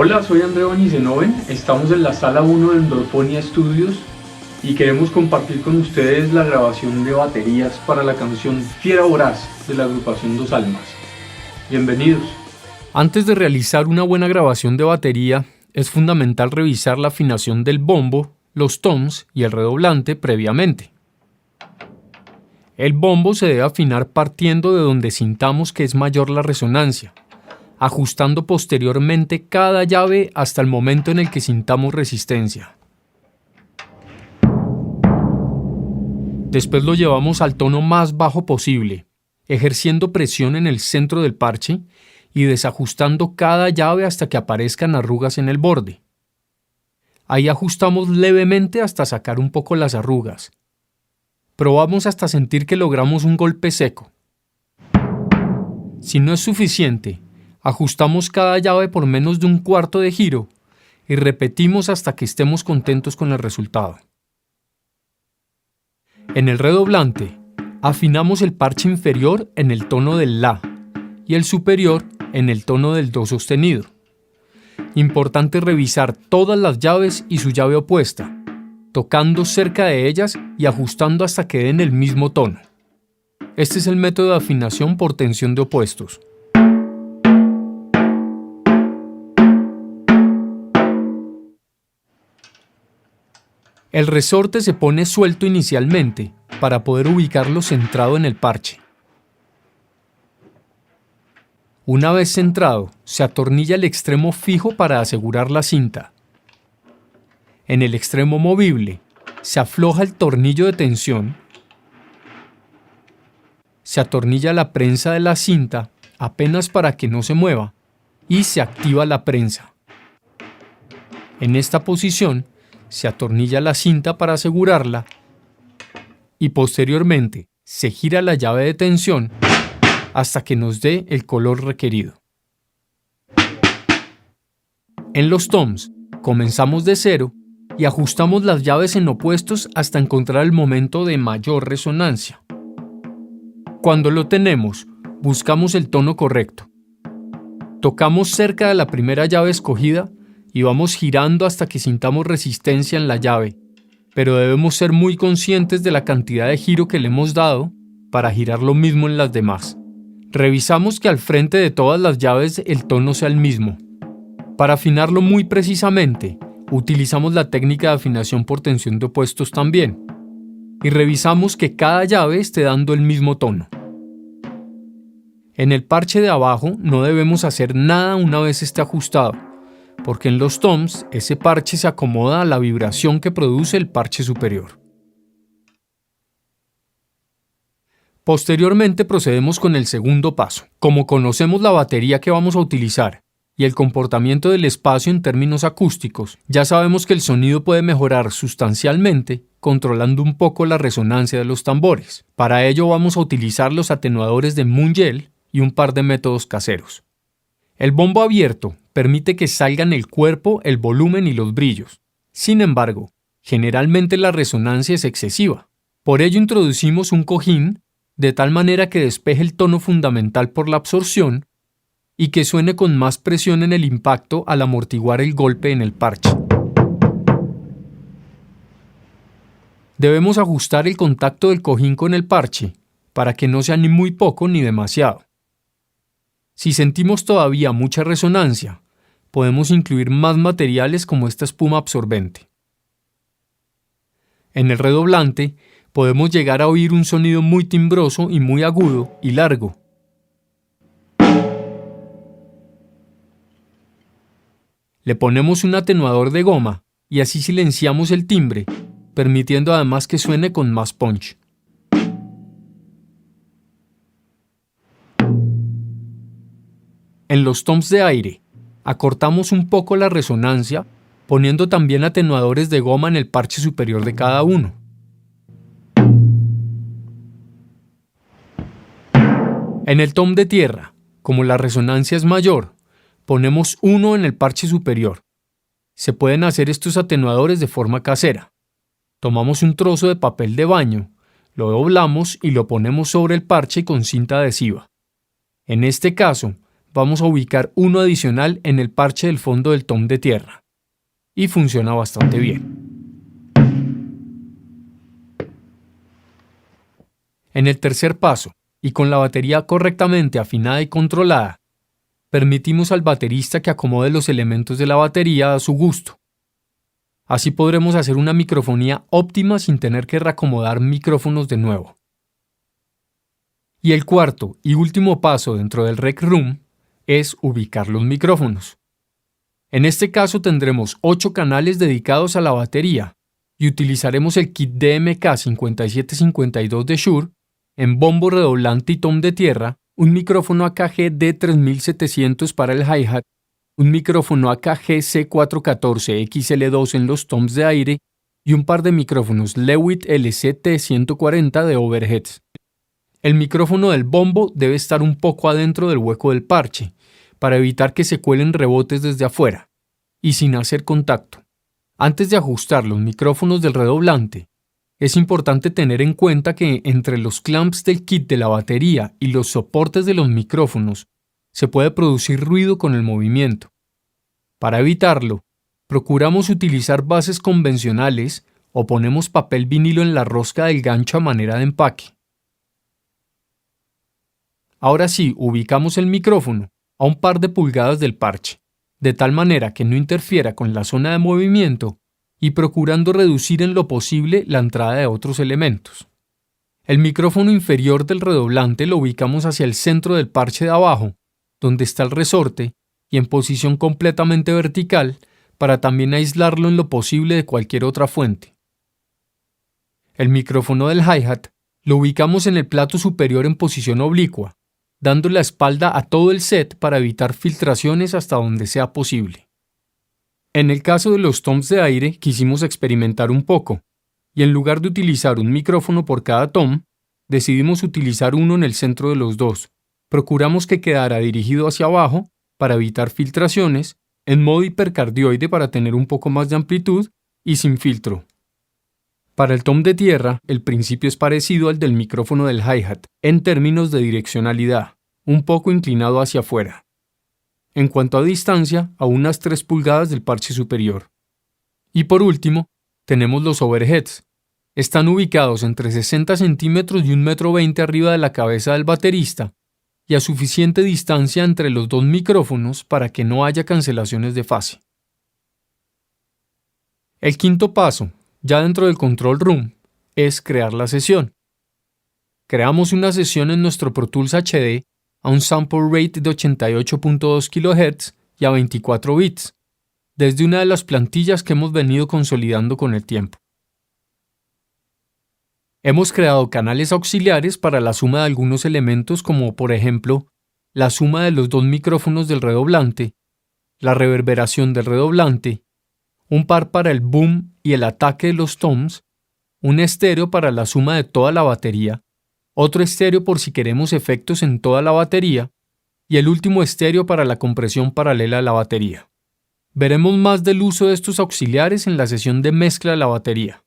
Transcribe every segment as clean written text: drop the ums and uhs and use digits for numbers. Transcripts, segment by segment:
Hola, soy Andrea Banicenoven, estamos en la sala 1 de Endorfonia Studios y queremos compartir con ustedes la grabación de baterías para la canción Fiera Voraz de la agrupación Dos Almas. Bienvenidos. Antes de realizar una buena grabación de batería, es fundamental revisar la afinación del bombo, los toms y el redoblante previamente. El bombo se debe afinar partiendo de donde sintamos que es mayor la resonancia, ajustando posteriormente cada llave hasta el momento en el que sintamos resistencia. Después lo llevamos al tono más bajo posible, ejerciendo presión en el centro del parche y desajustando cada llave hasta que aparezcan arrugas en el borde. Ahí ajustamos levemente hasta sacar un poco las arrugas. Probamos hasta sentir que logramos un golpe seco. Si no es suficiente, ajustamos cada llave por menos de un cuarto de giro y repetimos hasta que estemos contentos con el resultado. En el redoblante, afinamos el parche inferior en el tono del La y el superior en el tono del Do sostenido. Importante revisar todas las llaves y su llave opuesta, tocando cerca de ellas y ajustando hasta que den el mismo tono. Este es el método de afinación por tensión de opuestos. El resorte se pone suelto inicialmente para poder ubicarlo centrado en el parche. Una vez centrado, se atornilla el extremo fijo para asegurar la cinta. En el extremo movible, se afloja el tornillo de tensión, se atornilla la prensa de la cinta apenas para que no se mueva y se activa la prensa. En esta posición, se atornilla la cinta para asegurarla y posteriormente se gira la llave de tensión hasta que nos dé el color requerido. En los toms, comenzamos de cero y ajustamos las llaves en opuestos hasta encontrar el momento de mayor resonancia. Cuando lo tenemos, buscamos el tono correcto. Tocamos cerca de la primera llave escogida y vamos girando hasta que sintamos resistencia en la llave, pero debemos ser muy conscientes de la cantidad de giro que le hemos dado para girar lo mismo en las demás. Revisamos que al frente de todas las llaves el tono sea el mismo. Para afinarlo muy precisamente, utilizamos la técnica de afinación por tensión de opuestos también, y revisamos que cada llave esté dando el mismo tono. En el parche de abajo no debemos hacer nada una vez esté ajustado, porque en los toms ese parche se acomoda a la vibración que produce el parche superior. Posteriormente procedemos con el segundo paso. Como conocemos la batería que vamos a utilizar y el comportamiento del espacio en términos acústicos, ya sabemos que el sonido puede mejorar sustancialmente controlando un poco la resonancia de los tambores. Para ello vamos a utilizar los atenuadores de Moon-Gel y un par de métodos caseros. El bombo abierto permite que salgan el cuerpo, el volumen y los brillos. Sin embargo, generalmente la resonancia es excesiva. Por ello introducimos un cojín de tal manera que despeje el tono fundamental por la absorción y que suene con más presión en el impacto al amortiguar el golpe en el parche. Debemos ajustar el contacto del cojín con el parche para que no sea ni muy poco ni demasiado. Si sentimos todavía mucha resonancia, podemos incluir más materiales como esta espuma absorbente. En el redoblante, podemos llegar a oír un sonido muy timbroso y muy agudo y largo. Le ponemos un atenuador de goma y así silenciamos el timbre, permitiendo además que suene con más punch. En los toms de aire, acortamos un poco la resonancia, poniendo también atenuadores de goma en el parche superior de cada uno. En el tom de tierra, como la resonancia es mayor, ponemos uno en el parche superior. Se pueden hacer estos atenuadores de forma casera. Tomamos un trozo de papel de baño, lo doblamos y lo ponemos sobre el parche con cinta adhesiva. En este caso, vamos a ubicar uno adicional en el parche del fondo del tom de tierra. Y funciona bastante bien. En el tercer paso, y con la batería correctamente afinada y controlada, permitimos al baterista que acomode los elementos de la batería a su gusto. Así podremos hacer una microfonía óptima sin tener que reacomodar micrófonos de nuevo. Y el cuarto y último paso dentro del Rec Room es ubicar los micrófonos. En este caso tendremos 8 canales dedicados a la batería y utilizaremos el kit DMK 5752 de Shure en bombo redoblante y tom de tierra, un micrófono AKG D3700 para el hi-hat, un micrófono AKG C414 XL2 en los toms de aire y un par de micrófonos Lewitt LCT140 de overheads. El micrófono del bombo debe estar un poco adentro del hueco del parche, para evitar que se cuelen rebotes desde afuera, y sin hacer contacto. Antes de ajustar los micrófonos del redoblante, es importante tener en cuenta que entre los clamps del kit de la batería y los soportes de los micrófonos se puede producir ruido con el movimiento. Para evitarlo, procuramos utilizar bases convencionales o ponemos papel vinilo en la rosca del gancho a manera de empaque. Ahora sí, ubicamos el micrófono a un par de pulgadas del parche, de tal manera que no interfiera con la zona de movimiento y procurando reducir en lo posible la entrada de otros elementos. El micrófono inferior del redoblante lo ubicamos hacia el centro del parche de abajo, donde está el resorte, y en posición completamente vertical para también aislarlo en lo posible de cualquier otra fuente. El micrófono del hi-hat lo ubicamos en el plato superior en posición oblicua, dando la espalda a todo el set para evitar filtraciones hasta donde sea posible. En el caso de los toms de aire quisimos experimentar un poco, y en lugar de utilizar un micrófono por cada tom, decidimos utilizar uno en el centro de los dos. Procuramos que quedara dirigido hacia abajo para evitar filtraciones, en modo hipercardioide para tener un poco más de amplitud y sin filtro. Para el tom de tierra, el principio es parecido al del micrófono del hi-hat en términos de direccionalidad, un poco inclinado hacia afuera. En cuanto a distancia, a unas 3 pulgadas del parche superior. Y por último, tenemos los overheads. Están ubicados entre 60 centímetros y 1,20 m arriba de la cabeza del baterista y a suficiente distancia entre los dos micrófonos para que no haya cancelaciones de fase. El quinto paso, ya dentro del control room, es crear la sesión. Creamos una sesión en nuestro Pro Tools HD a un sample rate de 88.2 kHz y a 24 bits, desde una de las plantillas que hemos venido consolidando con el tiempo. Hemos creado canales auxiliares para la suma de algunos elementos como, por ejemplo, la suma de los dos micrófonos del redoblante, la reverberación del redoblante, un par para el boom y el ataque de los toms, un estéreo para la suma de toda la batería, otro estéreo por si queremos efectos en toda la batería, y el último estéreo para la compresión paralela a la batería. Veremos más del uso de estos auxiliares en la sesión de mezcla de la batería.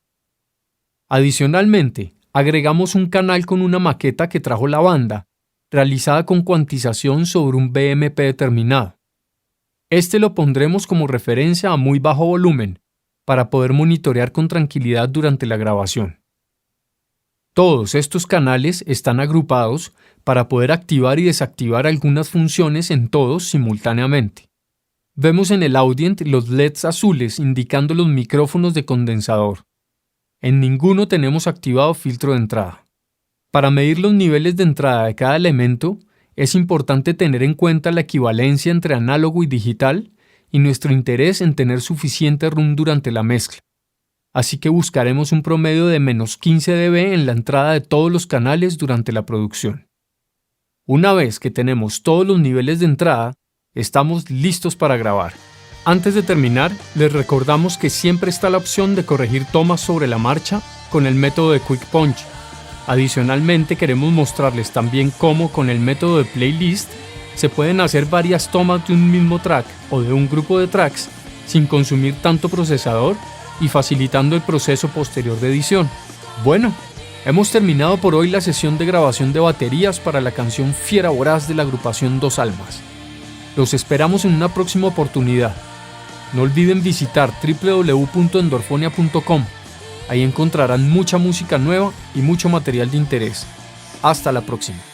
Adicionalmente, agregamos un canal con una maqueta que trajo la banda, realizada con cuantización sobre un BMP determinado. Este lo pondremos como referencia a muy bajo volumen, para poder monitorear con tranquilidad durante la grabación. Todos estos canales están agrupados para poder activar y desactivar algunas funciones en todos simultáneamente. Vemos en el Audient los LEDs azules indicando los micrófonos de condensador. En ninguno tenemos activado filtro de entrada. Para medir los niveles de entrada de cada elemento, es importante tener en cuenta la equivalencia entre análogo y digital y nuestro interés en tener suficiente room durante la mezcla. Así que buscaremos un promedio de menos 15 dB en la entrada de todos los canales durante la producción. Una vez que tenemos todos los niveles de entrada, estamos listos para grabar. Antes de terminar, les recordamos que siempre está la opción de corregir tomas sobre la marcha con el método de Quick Punch. Adicionalmente, queremos mostrarles también cómo con el método de Playlist se pueden hacer varias tomas de un mismo track o de un grupo de tracks sin consumir tanto procesador y facilitando el proceso posterior de edición. Bueno, hemos terminado por hoy la sesión de grabación de baterías para la canción Fiera Voraz de la agrupación Dos Almas. Los esperamos en una próxima oportunidad. No olviden visitar www.endorfonia.com. Ahí encontrarán mucha música nueva y mucho material de interés. Hasta la próxima.